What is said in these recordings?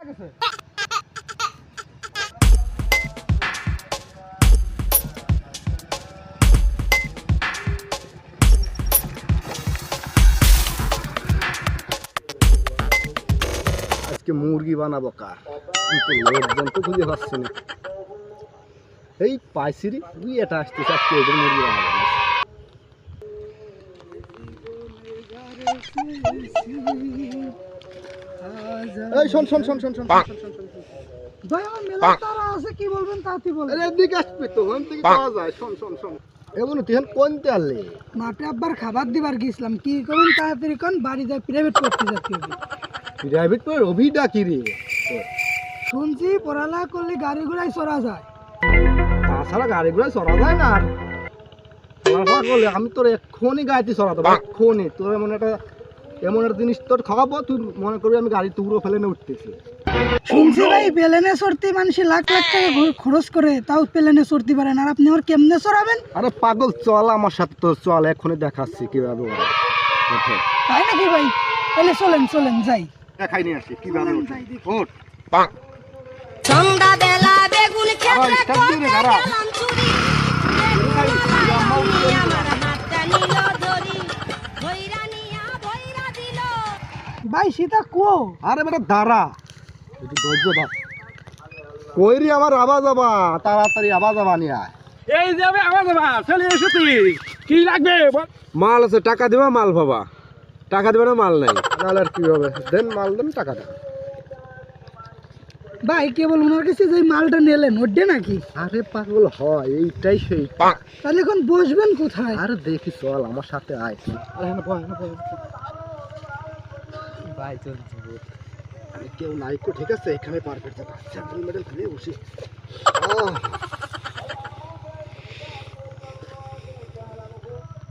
আজকে মুরগি বানাবো কা কিন্তু লোকজন তো খুঁজে পাচ্ছি না। এই পাইছি রে, তুই এটা আসতেছে আজকে এদের মুরগি বানাবো। এই শোন শোন শোন শোন শোন ভাই আমার মেলা তারা আছে, কি বলবেন তাড়াতাড়ি বলেন। আরে এদিকে আসবি তো, ওখান থেকে পাওয়া যায়। শোন শোন শোন এমন তুই কোনতে আনলে? মাঠে আব্বার খাবার দিবার গেছিলাম, কি করবেন তাড়াতাড়ি কোন, বাড়ি যাই প্রাইভেট করতে যাচ্ছি। প্রাইভেট করে অভিটা কি রে? শুনছি পড়ালেখা করলে গাড়ি ঘোড়ায় চড়া যায়। তাছাড়া গাড়ি ঘোড়ায় চড়া যায় না। আর পড়ালেখা করলে আমি তোর এক্ষুনি গাড়িতে চড়াতে পারবো, এক্ষুনি। তোর এমন একটা জিনিস তোর খাওয়াবো, তুই মনে করবি আমি গাড়ি টুকরো ফেলে নিয়ে উঠতেছি। শুনছি ভাই প্লেনে চড়তে মানুষ লাখ লাখ টাকা খরচ করে, তাও প্লেনে চড়তে পারেন, আর আপনি আর কেমনে চড়াবেন? আরে পাগল, চল আমার সাথে, তোর চল, এক্ষুনি দেখাচ্ছি কিভাবে ওঠে। তাই নাকি ভাই? তাহলে চলেন চলেন যাই, দেখাই নিয়ে আসি কিভাবে ওঠে। ওঠ। সন্ধ্যাবেলা বেগুন খেতে করতে গেলাম চুরি, আমার হাতটা নিল ধরি, ভৈরা নিয়া ভৈরা দিল। ভাই সীতা কো? আরে বেটা দাঁড়া, একটু ধৈর্য ধর। কইরি আমার আওয়াজ আবা, তাড়াতাড়ি আওয়াজ আবা নিয়ে আয়। এই যাবে আমার বাবা চলে এসেছি, কি লাগবে মাল আছে, টাকা দিবা, মাল পাবা। টাকা দিবে না, মাল নাই। নাহলে আর কি হবে? দেন মাল, দেন টাকা দেন। ভাই কেবল ওনার কাছে যে মালটা নিলেন ওডে নাকি? আরে পাগল হয়, এইটাই সেই। তাহলে এখন বসবেন কোথায়? আরে দেখি, চল আমার সাথে আয়। ভাই চল আরে কেউ নাই তো, ঠিক আছে, এখানে পারফেক্ট জায়গা। সেন্ট্রাল মেডেল খেলে বসি।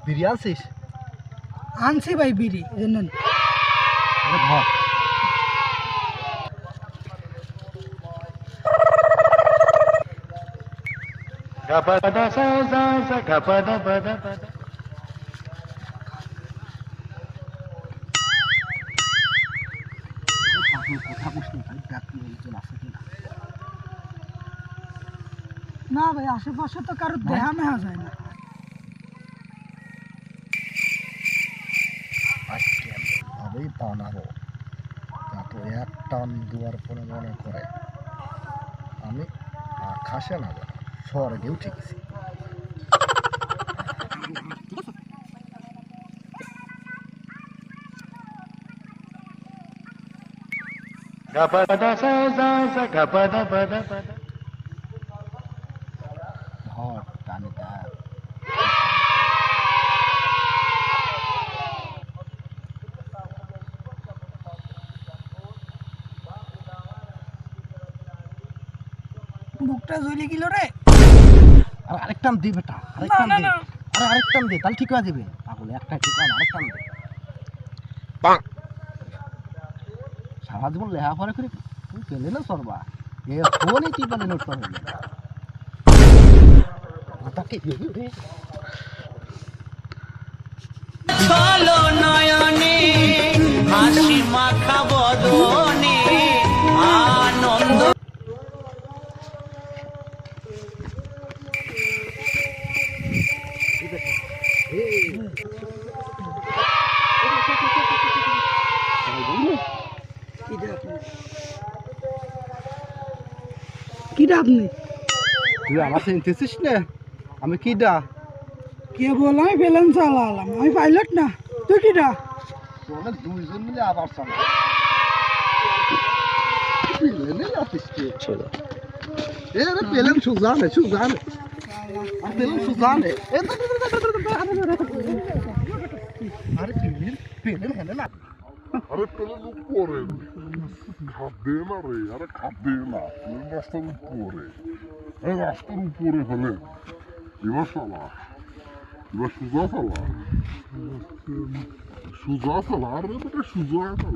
বিড়ি আনছিস? আনছি ভাই বিড়ি, জানেন। আরে ধর। না ভাই আশেপাশে তো কারো দেখা মেহা যায় না। আজকে ভাবেই বানাবো যাতে এক টান দুয়ার পরে মনে করে আমি আকাশে না যাবো, স্বর্গেও ঠিকছি। ধর টানে দেখ। বুকটা জ্বলে গেল রে। আর আরেকটান দে বেটা, আরেকটান দে। আরে আরেকটান দে, তাহলে ঠিক হয়ে যাবে। পাগল, একটা ঠিক হয় না, আরেকটান দে। সারা জীবন লেখাপড়া করে তুই পেলে না সরবা, এ ফোনই তুই পেলে নোট করবি। চলো নয়নে হাসি মাখা বদনে আনন্দ। কিটা আপনি? তুই আমার চিনতেছিস না? আমি কিডা? কে বল? আমি প্লেন চালালাম, আমি পাইলট না। তুই কিটা? তোরা দুইজন মিলে আবার চালা। প্লেনে যাচ্ছিস কি? এ রে প্লেন সুজা নে, সুজা নে। আর প্লেন সুজা নে। আরে প্লেন হেলে না। আরে প্লেন উপরে খাবে না রে, আরে খাবে না, প্লেন রাস্তার উপরে। আরে রাস্তার উপরে হলে এবার চালা, এবার সোজা চালা, সোজা চালা, আরে বেটা সোজা চালা।